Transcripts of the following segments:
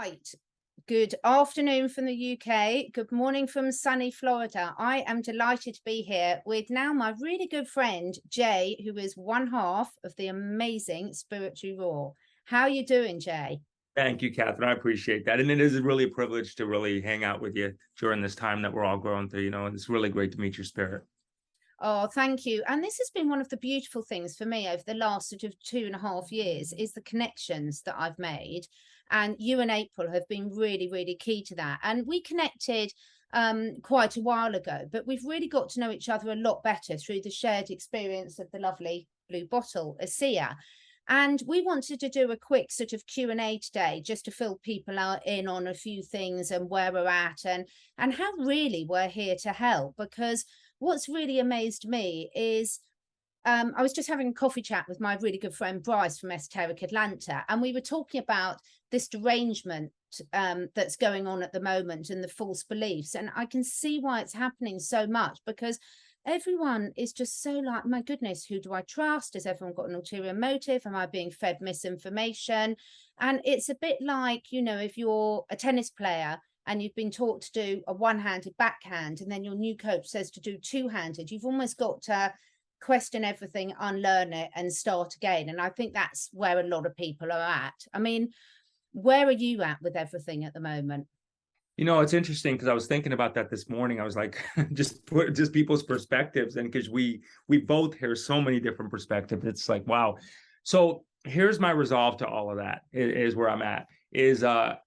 Right. Good afternoon from the UK. Good morning from sunny Florida. I am delighted to be here with now my really good friend, Jay, who is one half of the amazing Spiritually Raw. How are you doing, Jay? Thank you, Catherine. I appreciate that. And it is really a privilege to really hang out with you during this time that we're all growing through, and it's really great to meet your spirit. Oh, thank you. And this has been one of the beautiful things for me over the last sort of 2.5 years is the connections that I've made. And you and April have been really, really key to that. And we connected quite a while ago, but we've really got to know each other a lot better through the shared experience of the lovely blue bottle, ASEA. And we wanted to do a quick sort of Q&A today just to fill people out in on a few things and where we're at and how really we're here to help. Because what's really amazed me is I was just having a coffee chat with my really good friend Bryce from Esoteric Atlanta, and we were talking about this derangement that's going on at the moment and the false beliefs. And I can see why it's happening so much, because everyone is just so like, my goodness, who do I trust? Has everyone got an ulterior motive? Am I being fed misinformation? And it's a bit like, if you're a tennis player and you've been taught to do a one-handed backhand, and then your new coach says to do two-handed, you've almost got to question everything, unlearn it, and start again. And I think that's where a lot of people are at. I mean, where are you at with everything at the moment? It's interesting because I was thinking about that this morning. I was like, just people's perspectives, and because we both hear so many different perspectives, it's like, wow. So here's my resolve to all of that. Is where I'm at. Is that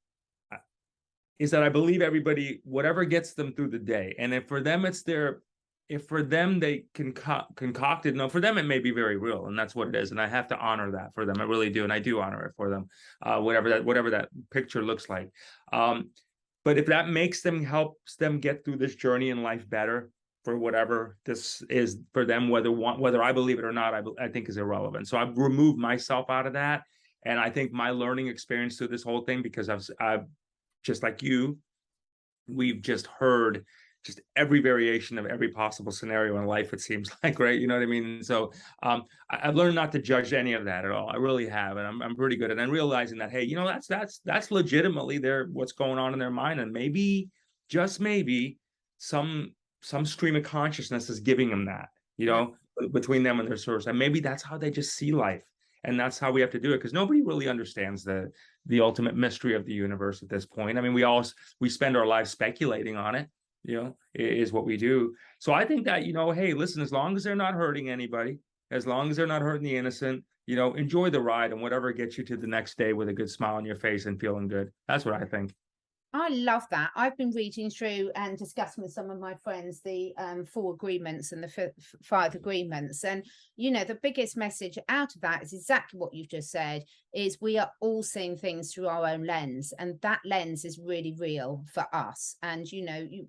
I believe everybody, whatever gets them through the day, and if for them if for them they concocted, no, for them it may be very real, and that's what it is, and I have to honor that for them. I really do, and I do honor it for them, whatever that picture looks like. But if that helps them get through this journey in life better, for whatever this is for them, whether I believe it or not, I think is irrelevant. So I've removed myself out of that, and I think my learning experience through this whole thing, because I've just like you, we've just heard just every variation of every possible scenario in life, it seems like, right? You know what I mean? So I've learned not to judge any of that at all. I really have, and I'm pretty good. And then realizing that, hey, that's legitimately what's going on in their mind, and maybe, just maybe, some stream of consciousness is giving them that, between them and their source, and maybe that's how they just see life. And that's how we have to do it, because nobody really understands the ultimate mystery of the universe at this point. I mean, we spend our lives speculating on it, is what we do. So I think that, hey, listen, as long as they're not hurting anybody, as long as they're not hurting the innocent, enjoy the ride, and whatever gets you to the next day with a good smile on your face and feeling good. That's what I think. I love that. I've been reading through and discussing with some of my friends the 4 agreements and the 5 agreements. And, the biggest message out of that is exactly what you've just said, is we are all seeing things through our own lens. And that lens is really real for us. And,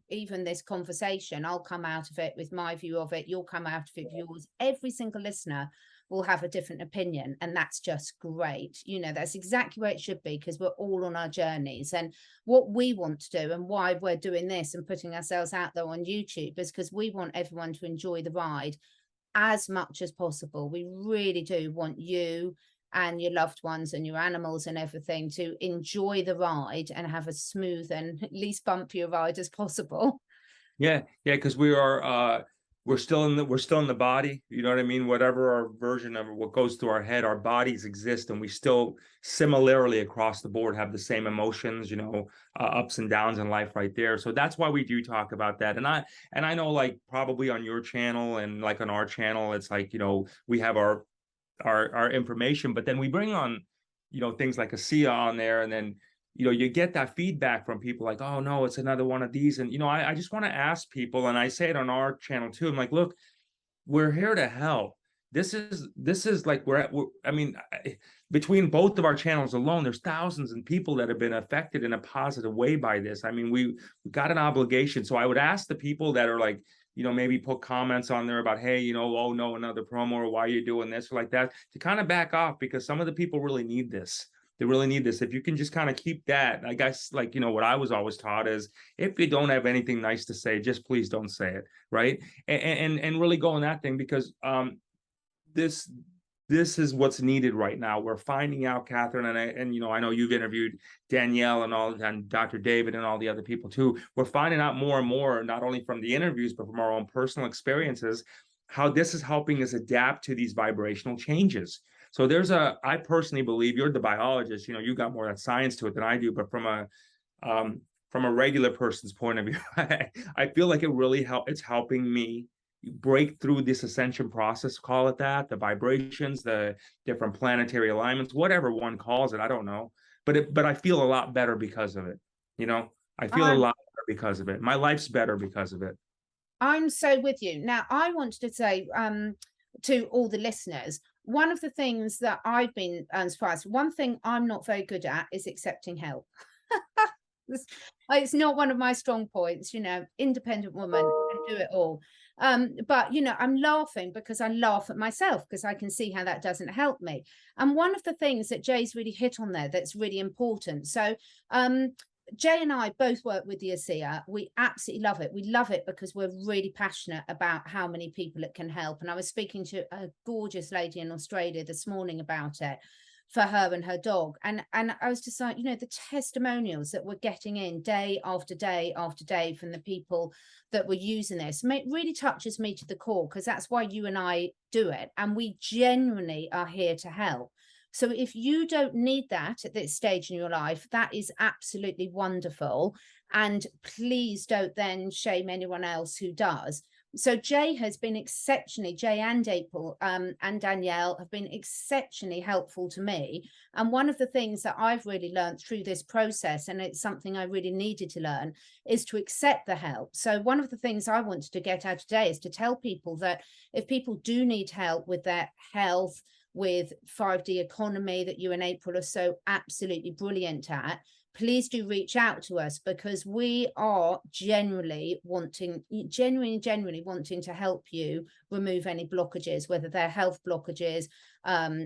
even this conversation, I'll come out of it with my view of it. You'll come out of it with yours. Every single listener will have a different opinion, and that's just great. That's exactly where it should be, because we're all on our journeys. And what we want to do, and why we're doing this and putting ourselves out there on YouTube, is because we want everyone to enjoy the ride as much as possible. We really do want you and your loved ones and your animals and everything to enjoy the ride and have a smooth and least bumpier ride as possible. Yeah, because we're still in the body, you know what I mean? Whatever our version of what goes through our head, our bodies exist, and we still similarly across the board have the same emotions, ups and downs in life right there. So that's why we do talk about that. And I know, like, probably on your channel and like on our channel, it's like, we have our information, but then we bring on, things like ASEA on there, and then you get that feedback from people like, oh no, it's another one of these. And I just want to ask people, and I say it on our channel too, I'm like, look, we're here to help. This is like, I mean, between both of our channels alone, there's thousands of people that have been affected in a positive way by this. I mean, we got an obligation. So I would ask the people that are like, maybe put comments on there about, hey, oh no, another promo, or why are you doing this, or like that, to kind of back off, because some of the people really need this. They really need this. If you can just kind of keep that, I guess, like, what I was always taught is, if you don't have anything nice to say, just please don't say it, right? And really go on that thing, because this this is what's needed right now. We're finding out, Catherine, and I know you've interviewed Danielle and Dr. David and all the other people too. We're finding out more and more, not only from the interviews, but from our own personal experiences, how this is helping us adapt to these vibrational changes. So I personally believe, you're the biologist, you got more of that science to it than I do, but from a regular person's point of view, I feel like it's helping me break through this ascension process, call it that, the vibrations, the different planetary alignments, whatever one calls it, I don't know. But I feel a lot better because of it. I feel a I'm lot better because of it. My life's better because of it. I'm so with you. Now, I wanted to say to all the listeners, one of the things that I've been surprised, one thing I'm not very good at is accepting help. It's not one of my strong points, independent woman, can do it all. But I'm laughing because I laugh at myself, because I can see how that doesn't help me. And one of the things that Jay's really hit on there that's really important. So Jay and I both work with the ASEA. We absolutely love it. We love it because we're really passionate about how many people it can help. And I was speaking to a gorgeous lady in Australia this morning about it, for her and her dog. And I was just like, the testimonials that we're getting in day after day after day from the people that were using this, it really touches me to the core, because that's why you and I do it. And we genuinely are here to help. So if you don't need that at this stage in your life, that is absolutely wonderful. And please don't then shame anyone else who does. So Jay has been exceptionally, Jay and April and Danielle have been exceptionally helpful to me. And one of the things that I've really learned through this process, and it's something I really needed to learn, is to accept the help. So one of the things I wanted to get out today is to tell people that if people do need help with their health, with 5D economy that you and April are so absolutely brilliant at, please do reach out to us, because we are genuinely wanting to help you remove any blockages, whether they're health blockages,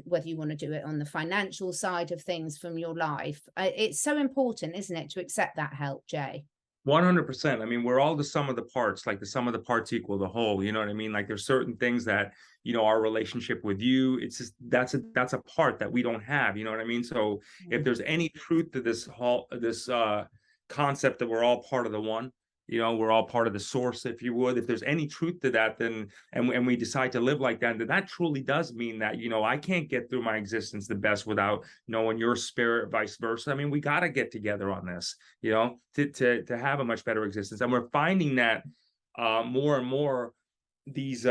whether you want to do it on the financial side of things from your life. It's so important, isn't it, to accept that help, Jay? 100%. I mean, we're all the sum of the parts, like the sum of the parts equal the whole. You know what I mean? Like there's certain things that, our relationship with you, it's just, that's a part that we don't have. You know what I mean? So if there's any truth to this concept that we're all part of the one, we're all part of the source, if you would. If there's any truth to that, then and we decide to live like that, then that truly does mean that, I can't get through my existence the best without knowing your spirit, vice versa. I mean, we got to get together on this, to have a much better existence. And we're finding that more and more, these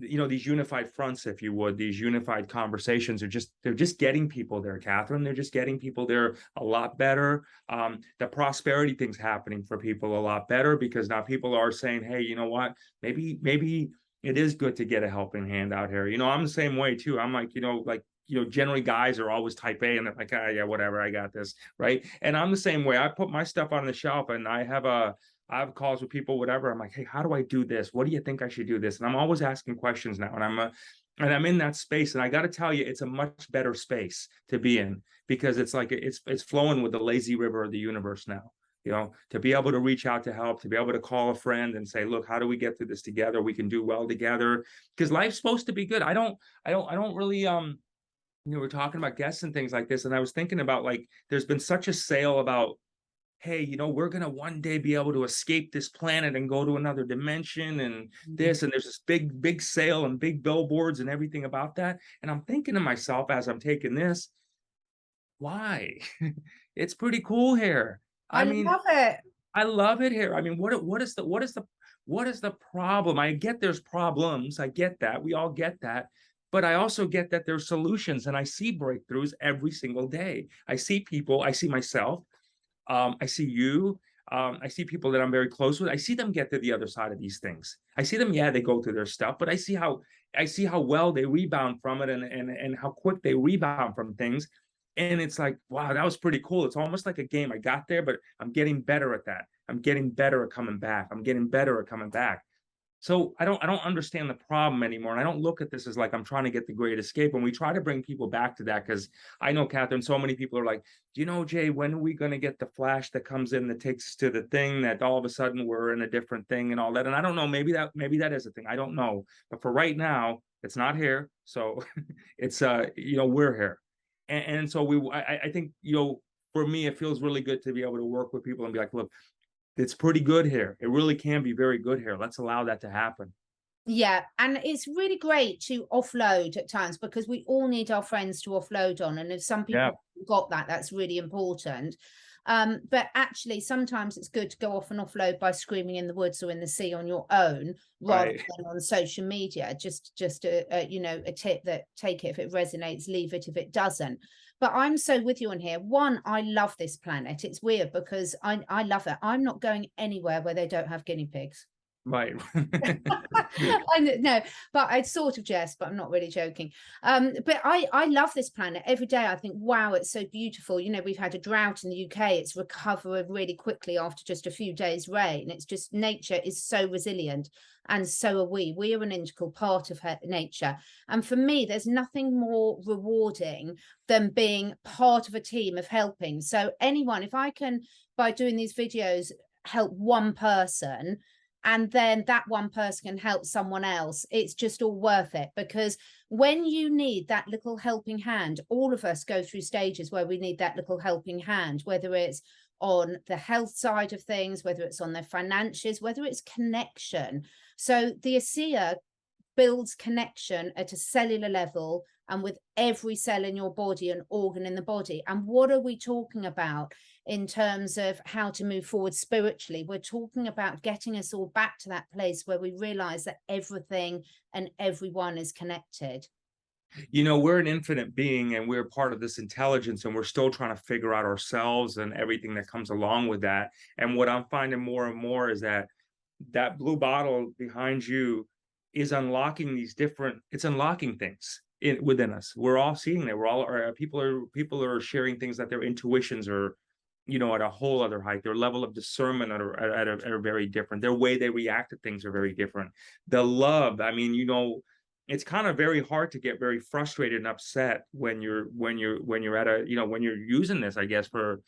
these unified fronts, if you would, these unified conversations they're just getting people there, Catherine. They're just getting people there a lot better. The prosperity thing's happening for people a lot better, because now people are saying, hey, you know what, maybe it is good to get a helping hand out here. I'm the same way too. I'm like, generally guys are always type A, and they're like, yeah, whatever, I got this, right? And I'm the same way. I put my stuff on the shelf, and I have calls with people, whatever. I'm like, hey, how do I do this? What do you think I should do this? And I'm always asking questions now. And I'm in that space. And I got to tell you, it's a much better space to be in, because it's like, it's flowing with the lazy river of the universe now, to be able to reach out to help, to be able to call a friend and say, look, how do we get through this together? We can do well together, because life's supposed to be good. I don't really, we're talking about guests and things like this. And I was thinking about, like, there's been such a sale about, hey, we're going to one day be able to escape this planet and go to another dimension and this, and there's this big sale and big billboards and everything about that. And I'm thinking to myself, as I'm taking this, why? It's pretty cool here. I love it. I love it here. I mean, what is the problem? I get there's problems. I get that. We all get that. But I also get that there's solutions, and I see breakthroughs every single day. I see people, I see myself. I see you. I see people that I'm very close with. I see them get to the other side of these things. I see them, yeah, they go through their stuff, but I see how well they rebound from it, and how quick they rebound from things. And it's like, wow, that was pretty cool. It's almost like a game. I got there, but I'm getting better at that. I'm getting better at coming back. I'm getting better at coming back. So I don't understand the problem anymore. And I don't look at this as like I'm trying to get the great escape. And we try to bring people back to that because I know, Catherine, so many people are like, do you know, Jay, when are we going to get the flash that comes in that takes us to the thing that all of a sudden we're in a different thing and all that? And I don't know, maybe that is a thing. I don't know. But for right now, it's not here. So it's we're here. And so I think, for me, it feels really good to be able to work with people and be like, look, it's pretty good here. It really can be very good here. Let's allow that to happen. Yeah, and it's really great to offload at times because we all need our friends to offload on. And if some Yeah, people got that, that's really important. But actually, sometimes it's good to go off and offload by screaming in the woods or in the sea on your own, rather right. than on social media. Just a tip that take it if it resonates, leave it if it doesn't. But I'm so with you on here. One, I love this planet. It's weird because I love it. I'm not going anywhere where they don't have guinea pigs. Right. No, but I sort of jest, but I'm not really joking. But I love this planet. Every day I think, wow, it's so beautiful. We've had a drought in the UK. It's recovered really quickly after just a few days rain. It's just, nature is so resilient, and so are we. We are an integral part of nature. And for me, there's nothing more rewarding than being part of a team of helping. So anyone, if I can, by doing these videos, help one person, and then that one person can help someone else, it's just all worth it. Because when you need that little helping hand, all of us go through stages where we need that little helping hand, whether it's on the health side of things, whether it's on their finances, whether it's connection. So the ASEA builds connection at a cellular level and with every cell in your body and organ in the body. And what are we talking about in terms of how to move forward spiritually? We're talking about getting us all back to that place where we realize that everything and everyone is connected. We're an infinite being and we're part of this intelligence, and we're still trying to figure out ourselves and everything that comes along with that. And what I'm finding more and more is that blue bottle behind you is it's unlocking things within us. We're all seeing that. People are sharing things that their intuitions are, at a whole other height. Their level of discernment are very different. Their way they react to things are very different. The love, I mean, it's kind of very hard to get very frustrated and upset when you're at when you're using this, I guess, for,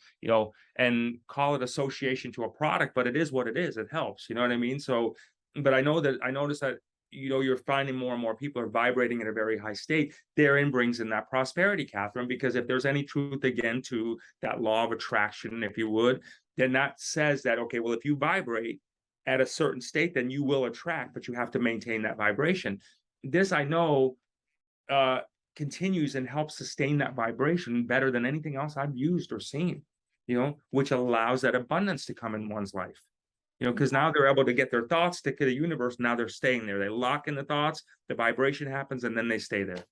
and call it association to a product, but it is what it is. It helps, you know what I mean? So, but I noticed that, you're finding more and more people are vibrating at a very high state. Therein brings in that prosperity, Catherine, because if there's any truth, again, to that law of attraction, if you would, then that says that, okay, well, if you vibrate at a certain state, then you will attract, but you have to maintain that vibration. This, I know, continues and helps sustain that vibration better than anything else I've used or seen, which allows that abundance to come in one's life. Because now they're able to get their thoughts stick to the universe. Now they're staying there. They lock in the thoughts, the vibration happens, and then they stay there.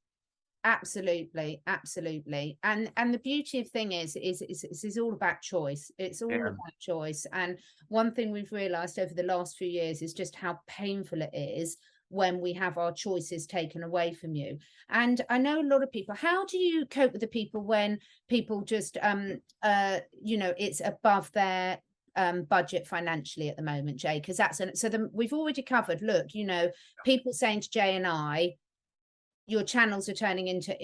Absolutely, absolutely. And the beauty of thing is it's all about choice. It's all about choice. And one thing we've realized over the last few years is just how painful it is when we have our choices taken away from you. And I know a lot of people, how do you cope with the people when people just it's above their budget financially at the moment, Jay? Because we've already covered, look, people saying to Jay and I, your channels are turning into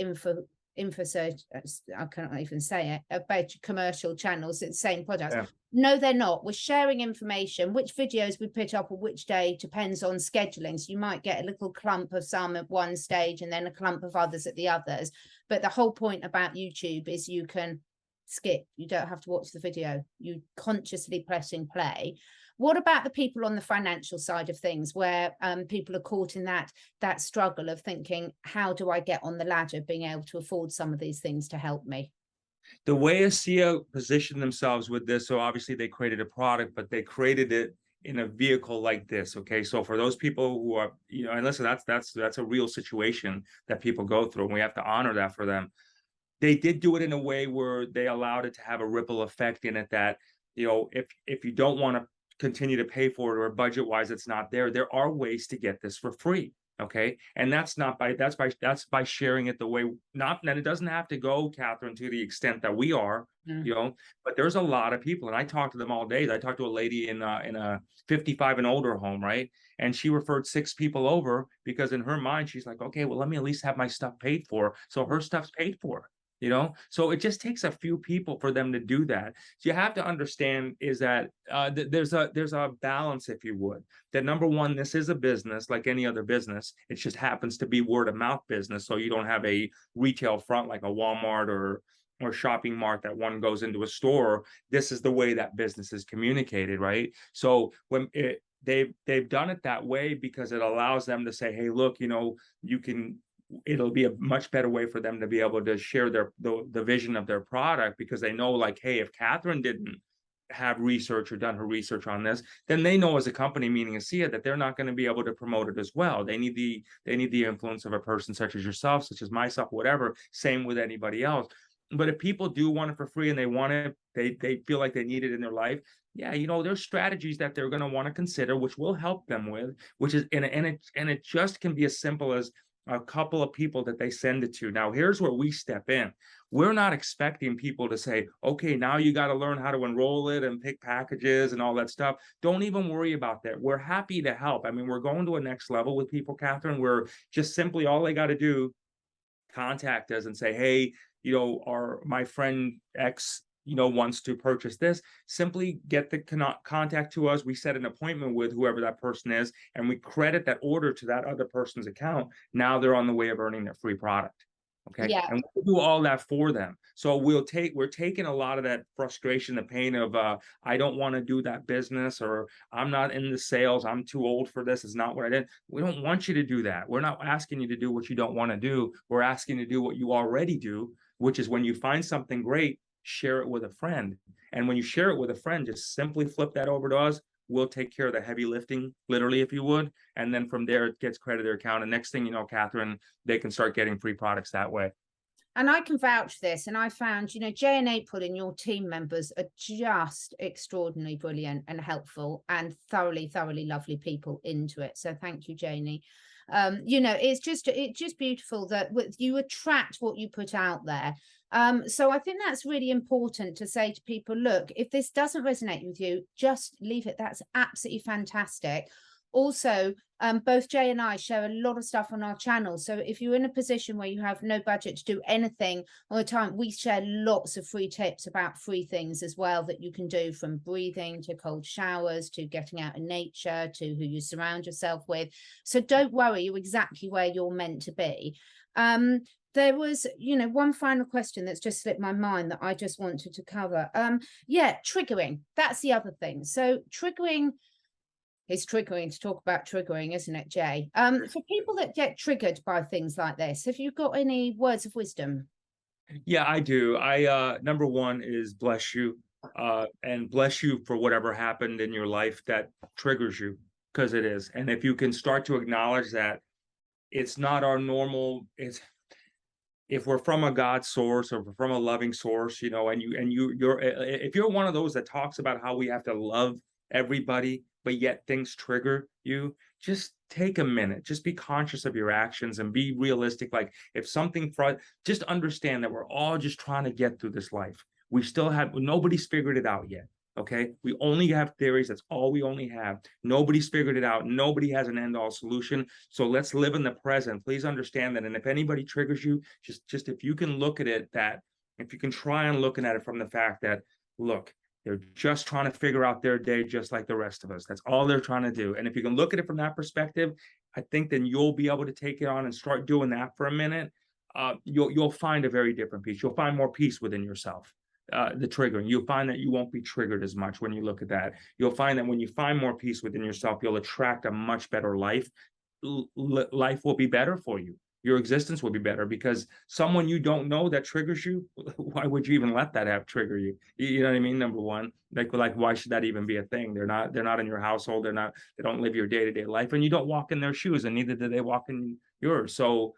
I can't even say it, about commercial channels, it's the same products. Yeah. No, they're not. We're sharing information. Which videos we put up on which day depends on scheduling. So you might get a little clump of some at one stage and then a clump of others at the others. But the whole point about YouTube is you can skip. You don't have to watch the video. You consciously pressing play. What about the people on the financial side of things, where people are caught in that struggle of thinking, how do I get on the ladder, being able to afford some of these things to help me? The way ASEA positioned themselves with this, so obviously they created a product, but they created it in a vehicle like this. Okay, so for those people who are, and listen, that's a real situation that people go through, and we have to honor that for them. They did do it in a way where they allowed it to have a ripple effect in it, that, if you don't want to continue to pay for it, or budget wise it's not there are ways to get this for free. Okay. And that's by sharing it the way, not that it doesn't have to go, Catherine, to the extent that we are, Mm. but there's a lot of people, and I talk to them all day. I talked to a lady in a 55 and older home, right? And she referred 6 people over because in her mind, she's like, okay, well, let me at least have my stuff paid for. So her stuff's paid for. So it just takes a few people for them to do that. So you have to understand is that there's a balance, if you would, that number one, this is a business like any other business. It just happens to be word of mouth business. So you don't have a retail front like a Walmart or shopping mart that one goes into a store. This is the way that business is communicated, right? So they've done it that way because it allows them to say, hey, look, you can, it'll be a much better way for them to be able to share the vision of their product, because they know, like, hey, if Catherine didn't have research or done her research on this, then they know as a company, meaning ASEA, that they're not going to be able to promote it as well. They need the influence of a person such as yourself, such as myself, whatever. Same with anybody else. But if people do want it for free and they want it, they feel like they need it in their life. Yeah, there's strategies that they're going to want to consider, which will help them with, which is and it just can be as simple as a couple of people that they send it to. Now, here's where we step in. We're not expecting people to say, okay, now you got to learn how to enroll it and pick packages and all that stuff. Don't even worry about that. We're happy to help. I mean, we're going to a next level with people, Catherine, where just simply all they got to do, contact us and say, hey, my friend X, wants to purchase this. Simply get the contact to us. We set an appointment with whoever that person is, and we credit that order to that other person's account. Now they're on the way of earning their free product. Okay. Yeah. And we'll do all that for them. So we're taking a lot of that frustration, the pain of, I don't want to do that business, or I'm not in the sales. I'm too old for this. It's not what I did. We don't want you to do that. We're not asking you to do what you don't want to do. We're asking you to do what you already do, which is when you find something great, share it with a friend. And when you share it with a friend, just simply flip that over to us. We'll take care of the heavy lifting, literally, if you would. And then from there, it gets credited to their account. And next thing you know, Catherine, they can start getting free products that way. And I can vouch for this. And I found, Jay and April and your team members are just extraordinarily brilliant and helpful and thoroughly, thoroughly lovely people into it. So thank you, Janie. It's just beautiful that you attract what you put out there. So I think that's really important to say to people, look, if this doesn't resonate with you, just leave it. That's absolutely fantastic. Also, both Jay and I share a lot of stuff on our channel. So if you're in a position where you have no budget to do anything all the time, we share lots of free tips about free things as well that you can do, from breathing to cold showers to getting out in nature to who you surround yourself with. So don't worry, you're exactly where you're meant to be. There was, one final question that's just slipped my mind that I just wanted to cover. Triggering. That's the other thing. So triggering. It's triggering to talk about triggering, isn't it, Jay? For people that get triggered by things like this, have you got any words of wisdom? Yeah, I do. Number one is bless you, and bless you for whatever happened in your life that triggers you, because it is. And if you can start to acknowledge that it's not our normal, if we're from a God source or from a loving source, if you're one of those that talks about how we have to love everybody, but yet things trigger you, just take a minute, just be conscious of your actions and be realistic. Like, if something, just understand that we're all just trying to get through this life. Nobody's figured it out yet. Okay. We only have theories. That's all we only have. Nobody's figured it out. Nobody has an end all solution. So let's live in the present. Please understand that. And if anybody triggers you, just if you can look at it, if you can try and looking at it from the fact that, look, they're just trying to figure out their day just like the rest of us. That's all they're trying to do. And if you can look at it from that perspective, I think then you'll be able to take it on and start doing that for a minute. You'll find a very different peace. You'll find more peace within yourself. The triggering, you'll find that you won't be triggered as much when you look at that. You'll find that when you find more peace within yourself, you'll attract a much better life. Life will be better for you. Your existence will be better, because someone you don't know that triggers you, why would you even let that trigger you? You know what I mean? Number one, like why should that even be a thing? They're not in your household. They don't live your day-to-day life, and you don't walk in their shoes, and neither do they walk in yours. So,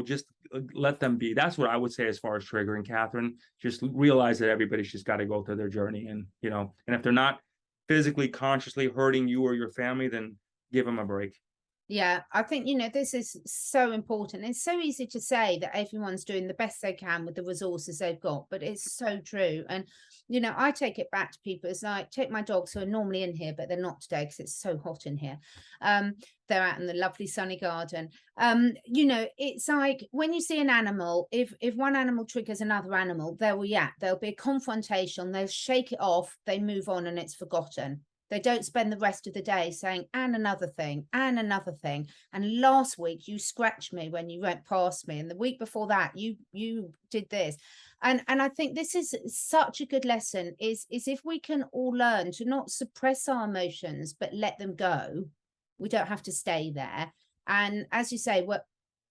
just let them be. That's what I would say as far as triggering, Catherine. Just realize that everybody's just got to go through their journey, and and if they're not physically, consciously hurting you or your family, then give them a break. Yeah, I think, this is so important. It's so easy to say that everyone's doing the best they can with the resources they've got, but it's so true. And, I take it back to people. It's like, take my dogs who are normally in here, but they're not today because it's so hot in here. They're out in the lovely sunny garden. It's like when you see an animal, if one animal triggers another animal, they'll react. There'll be a confrontation, they'll shake it off, they move on, and it's forgotten. They don't spend the rest of the day saying, and another thing, and another thing. And last week you scratched me when you went past me. And the week before that, you did this. And I think this is such a good lesson is if we can all learn to not suppress our emotions, but let them go. We don't have to stay there. And as you say, we're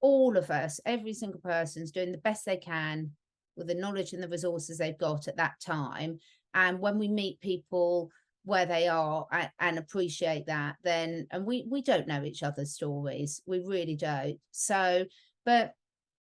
all of us, every single person's doing the best they can with the knowledge and the resources they've got at that time. And when we meet people where they are and appreciate that, then, and we don't know each other's stories, we really don't. So, but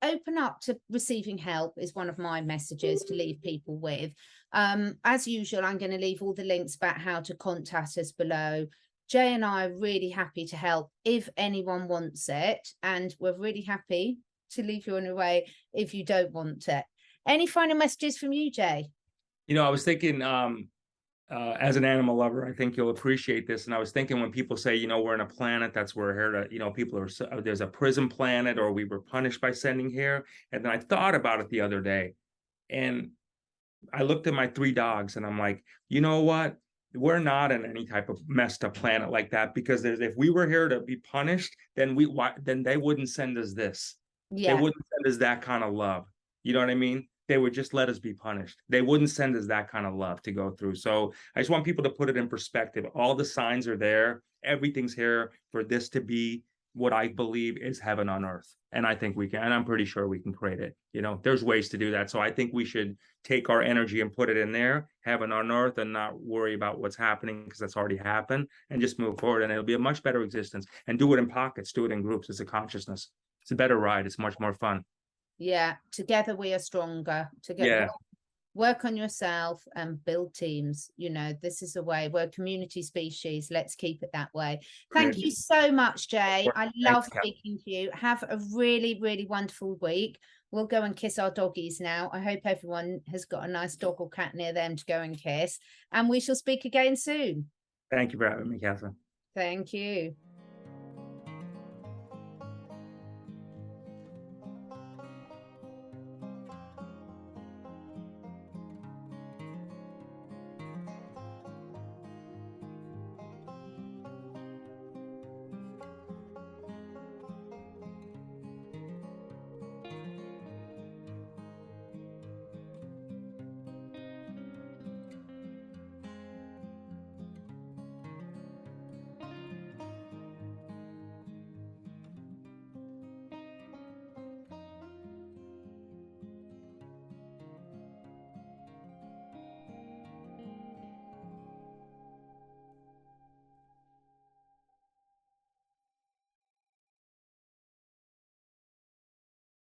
open up to receiving help is one of my messages to leave people with. As usual, I'm going to leave all the links about how to contact us below. Jay and I are really happy to help if anyone wants it, and we're really happy to leave you on your way if you don't want it. Any final messages from you, Jay? I was thinking, as an animal lover, I think you'll appreciate this. And I was thinking when people say, we're in a planet that's we're here to, people are, there's a prison planet, or we were punished by sending here. And then I thought about it the other day, and I looked at my 3 dogs, and I'm like, you know what? We're not in any type of messed up planet like that, because if we were here to be punished, then then they wouldn't send us this. They Yeah. wouldn't send us that kind of love. You know what I mean? They would just let us be punished. They wouldn't send us that kind of love to go through. So I just want people to put it in perspective. All the signs are there. Everything's here for this to be what I believe is heaven on earth. And I think we can, and I'm pretty sure we can create it. There's ways to do that. So I think we should take our energy and put it in there, heaven on earth, and not worry about what's happening, because that's already happened, and just move forward. And it'll be a much better existence. And do it in pockets, do it in groups. It's a consciousness. It's a better ride. It's much more fun. Yeah. Together we are stronger. Together. Yeah. Work on yourself and build teams. This is a way. We're a community species. Let's keep it that way. Thank you so much, Jay. I love speaking to you. Have a really, really wonderful week. We'll go and kiss our doggies now. I hope everyone has got a nice dog or cat near them to go and kiss. And we shall speak again soon. Thank you for having me, Catherine. Thank you.